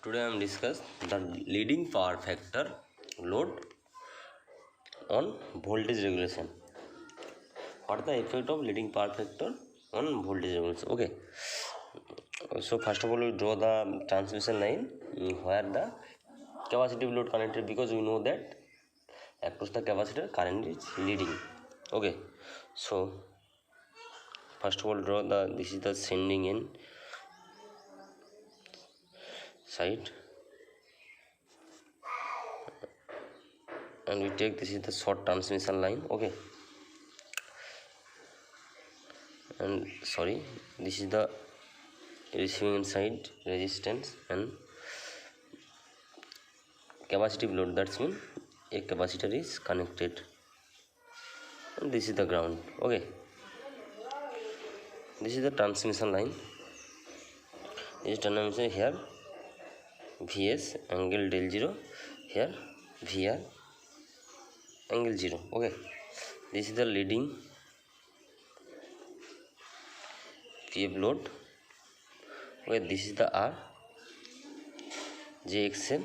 Today I am discuss the leading power factor load on voltage regulation. What is the effect of leading power factor on voltage regulation? Okay. So first of all we draw the transmission line where the capacitive load connected, because we know that across the capacitor current is leading. Okay. So first of all draw this is the sending end side, and we take this is the short transmission line. Okay, and sorry, this is the receiving end side resistance and capacitive load. That's mean a capacitor is connected, and this is the ground. Okay, this is the transmission line. This is transmission here Vs angle del 0, here Vr angle 0. Okay, this is the leading PF load. Okay, this is the R JXL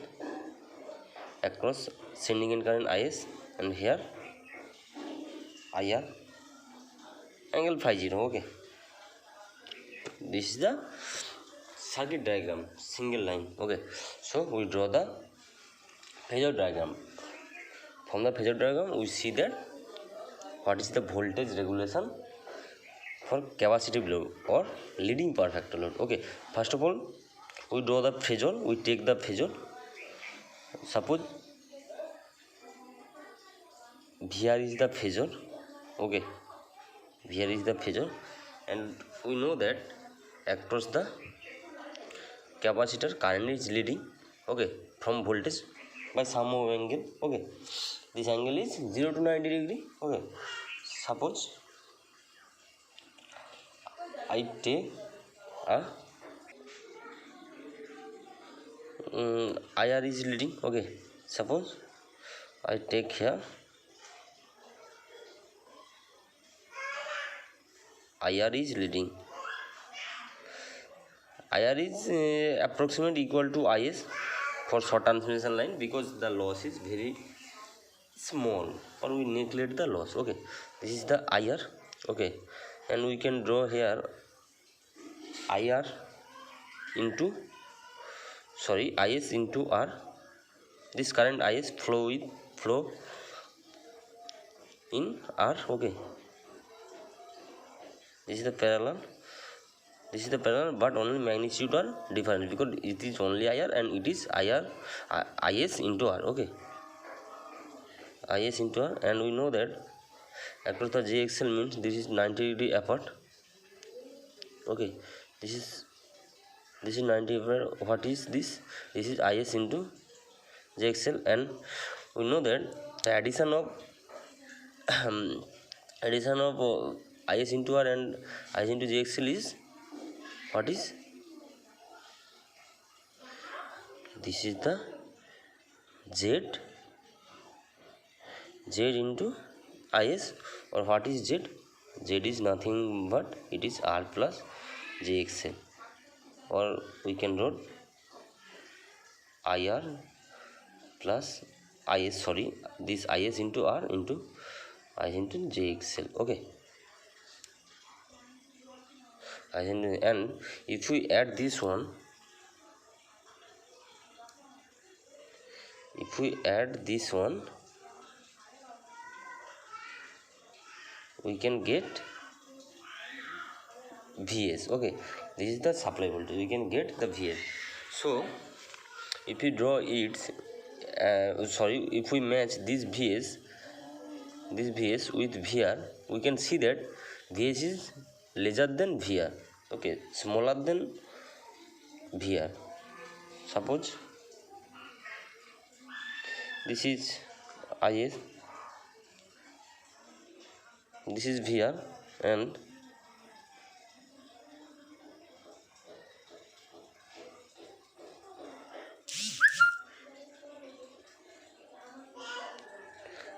across sending end current Is, and here IR angle phi 0. Okay, this is the circuit diagram, single line. Okay, so we draw the phasor diagram. From the phasor diagram we see that what is the voltage regulation for capacitive load or leading power factor load. Okay, first of all we draw the phasor. We take the phasor. Suppose VR is the phasor. Okay, VR is the phasor, and we know that across the capacitor current is leading. Okay, from voltage by some of angle. Okay, this angle is 0 to 90 degree. Okay, suppose I take a IR is leading. Okay, suppose I take here IR is leading. IR is approximate equal to IS for short transmission line, because the loss is very small, or we neglect the loss. Okay, this is the IR. Okay, and we can draw here IR into IS into R. This current IS flow in R. Okay, this is the parallel. This is the parallel, but only magnitude are different, because it is only IR and it is IS into R. Okay, IS into R, and we know that across the JXL means this is 90 degree apart. Okay, this is 90 apart. What is this? This is IS into JXL, and we know that the addition of IS into R and IS into JXL is what is? This is the Z into IS, or what is Z? Z is nothing but it is R plus JXL, or we can write IR plus IS, this IS into R into IS into JXL. Okay, and if we add this one, we can get Vs. Okay, this is the supply voltage. We can get the Vs. So if we draw it, if we match this Vs with VR, we can see that Vs is larger than VR. Okay, smaller than VR. Suppose this is IS, this is VR, and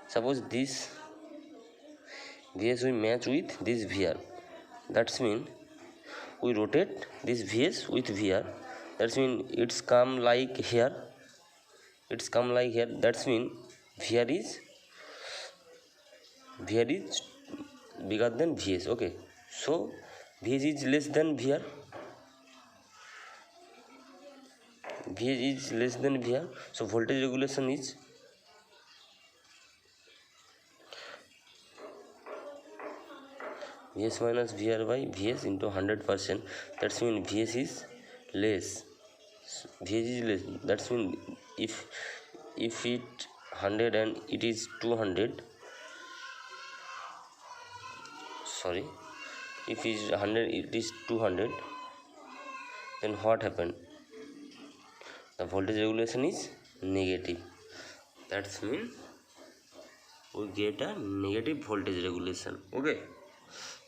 suppose this Vs we match with this VR. That's mean we rotate this Vs with VR. that's mean it's come like here, that's mean here is bigger than Vs. Okay, so Vs is less than VR, so voltage regulation is Vs minus VR by Vs into 100%. That's mean Vs is less. That's mean if it 100 and it is 200. Sorry, if it is 100, it is 200. Then what happened? The voltage regulation is negative. That's mean we get a negative voltage regulation. Okay,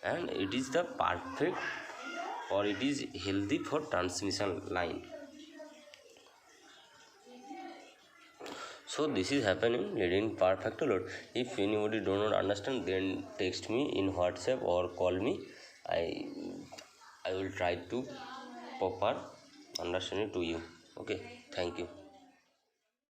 and it is the perfect, or it is healthy for transmission line. So this is happening leading power factor load. If anybody do not understand, then text me in WhatsApp or call me. I will try to proper understanding to you. Okay, thank you.